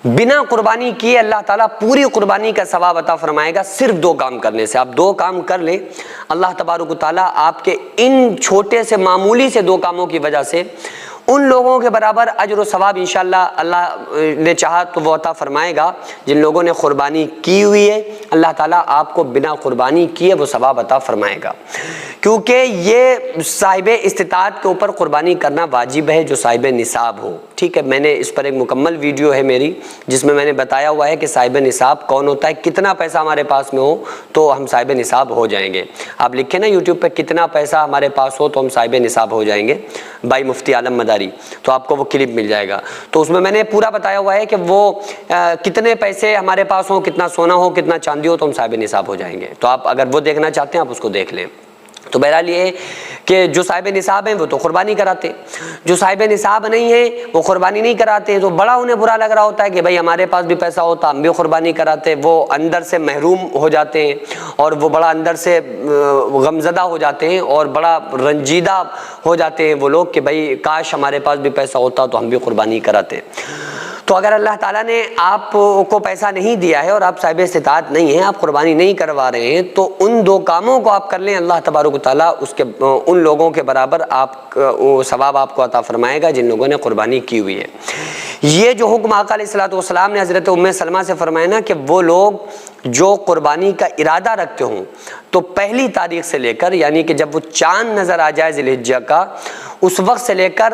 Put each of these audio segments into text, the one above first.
بنا قربانی کیے اللہ تعالیٰ پوری قربانی کا ثواب عطا فرمائے گا صرف 2 کام کرنے سے۔ آپ 2 کام کر لیں، اللہ تبارک و تعالیٰ آپ کے ان چھوٹے سے معمولی سے 2 کاموں کی وجہ سے ان لوگوں کے برابر اجر و ثواب انشاءاللہ اللہ نے چاہا تو وہ عطا فرمائے گا جن لوگوں نے قربانی کی ہوئی ہے۔ اللہ تعالیٰ آپ کو بنا قربانی کیے وہ ثواب عطا فرمائے گا، کیونکہ یہ صاحب استطاعت کے اوپر قربانی کرنا واجب ہے جو صاحب نصاب ہو۔ ٹھیک ہے، میں نے اس پر ایک مکمل ویڈیو ہے میری جس میں نے بتایا ہوا ہے کہ صاحب نصاب کون ہوتا ہے، کتنا پیسہ ہمارے پاس میں ہو تو ہم صاحب نصاب ہو جائیں گے۔ آپ لکھیں نا یوٹیوب پہ کتنا پیسہ ہمارے پاس ہو تو ہم صاحب نصاب ہو جائیں گے بائی مفتی عالم مداری، تو آپ کو وہ کلپ مل جائے گا۔ تو اس میں نے پورا بتایا ہوا ہے کہ وہ کتنے پیسے ہمارے پاس ہوں، کتنا سونا ہو، کتنا چاندی ہو تو ہم صاحب نصاب ہو جائیں گے۔ تو آپ اگر وہ دیکھنا چاہتے ہیں آپ اس کو دیکھ لیں۔ تو بہرحال یہ ہے کہ جو صاحب نصاب ہیں وہ تو قربانی کراتے، جو صاحب نصاب نہیں ہیں وہ قربانی نہیں کراتے، تو بڑا انہیں برا لگ رہا ہوتا ہے کہ بھائی ہمارے پاس بھی پیسہ ہوتا ہم بھی قربانی کراتے۔ وہ اندر سے محروم ہو جاتے ہیں اور وہ بڑا اندر سے غمزدہ ہو جاتے ہیں اور بڑا رنجیدہ ہو جاتے ہیں وہ لوگ کہ بھائی کاش ہمارے پاس بھی پیسہ ہوتا تو ہم بھی قربانی کراتے۔ تو اگر اللہ تعالیٰ نے آپ کو پیسہ نہیں دیا ہے اور آپ صاحب استطاعت نہیں ہیں، آپ قربانی نہیں کروا رہے ہیں، تو ان 2 کاموں کو آپ کر لیں، اللہ تبارک و تعالیٰ ان لوگوں کے برابر آپ ثواب آپ کو عطا فرمائے گا جن لوگوں نے قربانی کی ہوئی ہے۔ یہ جو حکم آقا علیہ الصلوۃ والسلام نے حضرت ام سلمہ سے فرمایا نا کہ وہ لوگ جو قربانی کا ارادہ رکھتے ہوں تو پہلی تاریخ سے لے کر، یعنی کہ جب وہ چاند نظر آ جائے ذی الحجہ کا، اس وقت سے لے کر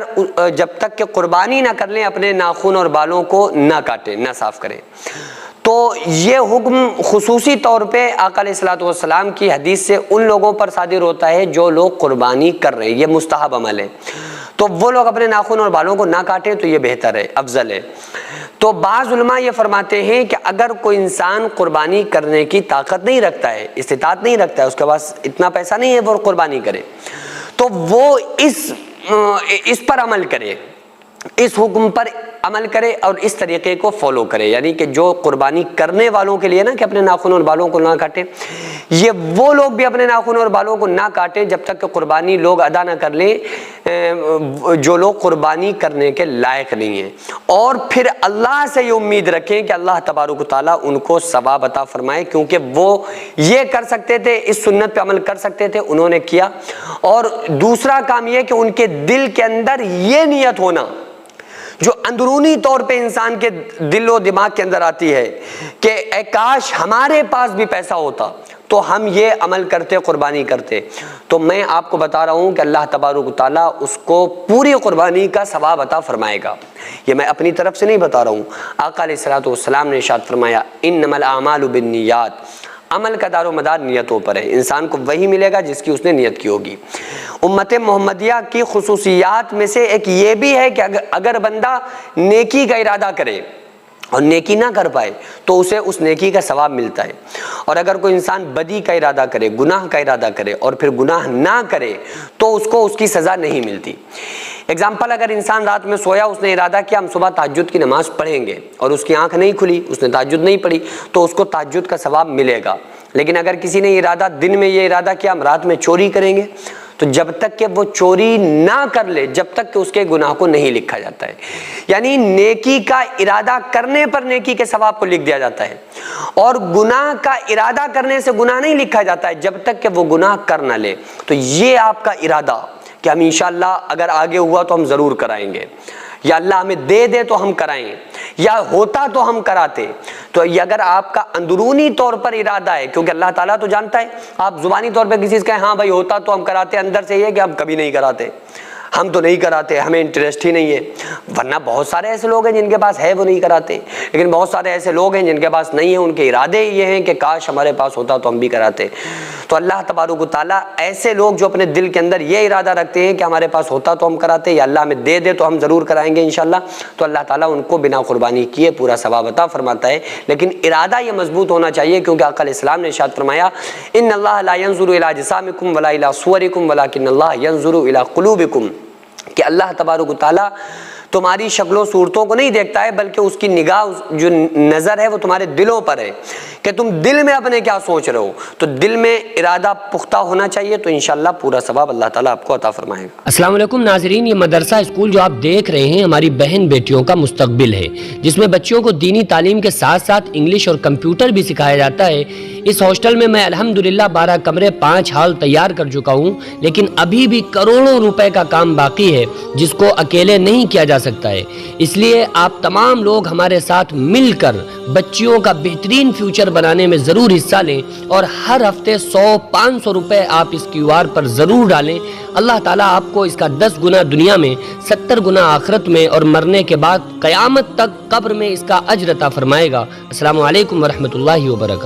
جب تک کہ قربانی نہ کر لیں اپنے ناخن اور بالوں کو نہ کاٹیں، نہ صاف کریں۔ تو یہ حکم خصوصی طور پہ آقا علیہ الصلوۃ والسلام کی حدیث سے ان لوگوں پر صادر ہوتا ہے جو لوگ قربانی کر رہے ہیں، یہ مستحب عمل ہے، تو وہ لوگ اپنے ناخن اور بالوں کو نہ کاٹیں تو یہ بہتر ہے، افضل ہے۔ تو بعض علماء یہ فرماتے ہیں کہ اگر کوئی انسان قربانی کرنے کی طاقت نہیں رکھتا ہے، استطاعت نہیں رکھتا ہے، اس کے پاس اتنا پیسہ نہیں ہے وہ قربانی کرے، تو وہ اس پر عمل کرے، اس حکم پر عمل کرے اور اس طریقے کو فالو کرے، یعنی کہ جو قربانی کرنے والوں کے لیے نا کہ اپنے ناخن اور بالوں کو نہ کاٹیں، یہ وہ لوگ بھی اپنے ناخن اور بالوں کو نہ کاٹیں جب تک کہ قربانی لوگ ادا نہ کر لیں جو لوگ قربانی کرنے کے لائق نہیں ہیں، اور پھر اللہ سے یہ امید رکھیں کہ اللہ تبارک و تعالیٰ ان کو ثواب عطا فرمائے، کیونکہ وہ یہ کر سکتے تھے، اس سنت پہ عمل کر سکتے تھے، انہوں نے کیا۔ اور دوسرا کام یہ کہ ان کے دل کے اندر یہ نیت ہونا جو اندرونی طور پہ انسان کے دل و دماغ کے اندر آتی ہے کہ اے کاش ہمارے پاس بھی پیسہ ہوتا تو ہم یہ عمل کرتے، قربانی کرتے۔ تو میں آپ کو بتا رہا ہوں کہ اللہ تبارک و تعالیٰ اس کو پوری قربانی کا ثواب عطا فرمائے گا، یہ میں اپنی طرف سے نہیں بتا رہا ہوں۔ آقا علیہ الصلوۃ والسلام نے ارشاد فرمایا انما الاعمال بالنیات، عمل کا دار و مدار نیتوں پر ہے، انسان کو وہی ملے گا جس کی اس نے نیت کی ہوگی۔ امت محمدیہ کی خصوصیات میں سے ایک یہ بھی ہے کہ اگر بندہ نیکی کا ارادہ کرے اور نیکی نہ کر پائے تو اسے اس نیکی کا ثواب ملتا ہے، اور اگر کوئی انسان بدی کا ارادہ کرے، گناہ کا ارادہ کرے اور پھر گناہ نہ کرے تو اس کو اس کی سزا نہیں ملتی۔ اگزامپل، اگر انسان رات میں سویا، اس نے ارادہ کیا ہم صبح تہجد کی نماز پڑھیں گے، اور اس کی آنکھ نہیں کھلی، اس نے تہجد نہیں پڑھی، تو اس کو تہجد کا ثواب ملے گا۔ لیکن اگر کسی نے ارادہ دن میں یہ ارادہ کیا ہم رات میں چوری کریں گے، تو جب تک کہ وہ چوری نہ کر لے جب تک کہ اس کے گناہ کو نہیں لکھا جاتا ہے، یعنی نیکی کا ارادہ کرنے پر نیکی کے ثواب کو لکھ دیا جاتا ہے، اور گناہ کا ارادہ کرنے سے گناہ نہیں لکھا جاتا ہے جب تک کہ وہ گناہ کر نہ لے۔ تو یہ آپ کا ارادہ کہ ہم انشاءاللہ اگر آگے ہوا تو ہم ضرور کرائیں گے، یا اللہ ہمیں دے دے تو ہم کرائیں، یا ہوتا تو ہم کراتے، تو یہ اگر آپ کا اندرونی طور پر ارادہ ہے، کیونکہ اللہ تعالیٰ تو جانتا ہے، آپ زبانی طور پہ کسی سے کہیں ہاں بھائی ہوتا تو ہم کراتے، اندر سے یہ کہ ہم کبھی نہیں کراتے، ہم تو نہیں کراتے، ہمیں انٹرسٹ ہی نہیں ہے۔ ورنہ بہت سارے ایسے لوگ ہیں جن کے پاس ہے وہ نہیں کراتے، لیکن بہت سارے ایسے لوگ ہیں جن کے پاس نہیں ہے، ان کے ارادے یہ ہیں کہ کاش ہمارے پاس ہوتا تو ہم بھی کراتے۔ تو اللہ تبارک و تعالیٰ ایسے لوگ جو اپنے دل کے اندر یہ ارادہ رکھتے ہیں کہ ہمارے پاس ہوتا تو ہم کراتے، یا اللہ ہمیں دے دے تو ہم ضرور کرائیں گے انشاءاللہ، تو اللہ تعالیٰ ان کو بنا قربانی کیے پورا ثواب عطا فرماتا ہے۔ لیکن ارادہ یہ مضبوط ہونا چاہیے، کیونکہ آقا علیہ السلام نے ارشاد فرمایا ان اللہ لا ينظر الى اجسامکم ولا الى صورکم ولکن اللہ ينظر الى قلوبکم، کہ اللہ تبارک و تعالیٰ تمہاری شکلوں صورتوں کو نہیں دیکھتا ہے، بلکہ اس کی نگاہ جو نظر ہے وہ تمہارے دلوں پر ہے کہ تم دل میں اپنے کیا سوچ رہے ہو. تو دل میں ارادہ پختہ ہونا چاہیے، تو انشاءاللہ پورا ثواب اللہ تعالیٰ آپ کو عطا فرمائے گا. السلام علیکم ناظرین، یہ مدرسہ اسکول جو آپ دیکھ رہے ہیں ہماری بہن بیٹیوں کا مستقبل ہے، جس میں بچیوں کو دینی تعلیم کے ساتھ ساتھ انگلش اور کمپیوٹر بھی سکھایا جاتا ہے. اس ہاسٹل میں الحمدللہ 12 کمرے 5 ہال تیار کر چکا ہوں، لیکن ابھی بھی کروڑوں روپے کا کام باقی ہے جس کو اکیلے نہیں کیا جا سکتا ہے. اس لیے آپ تمام لوگ ہمارے ساتھ مل کر بچیوں کا بہترین فیوچر بنانے میں ضرور حصہ لیں، اور ہر ہفتے 100-500 روپے آپ اس QR پر ضرور ڈالیں. اللہ تعالیٰ آپ کو اس کا 10 گنا دنیا میں، 70 گنا آخرت میں، اور مرنے کے بعد قیامت تک قبر میں اس کا اجر عطا فرمائے گا. السلام علیکم ورحمۃ اللہ وبرکاتہ.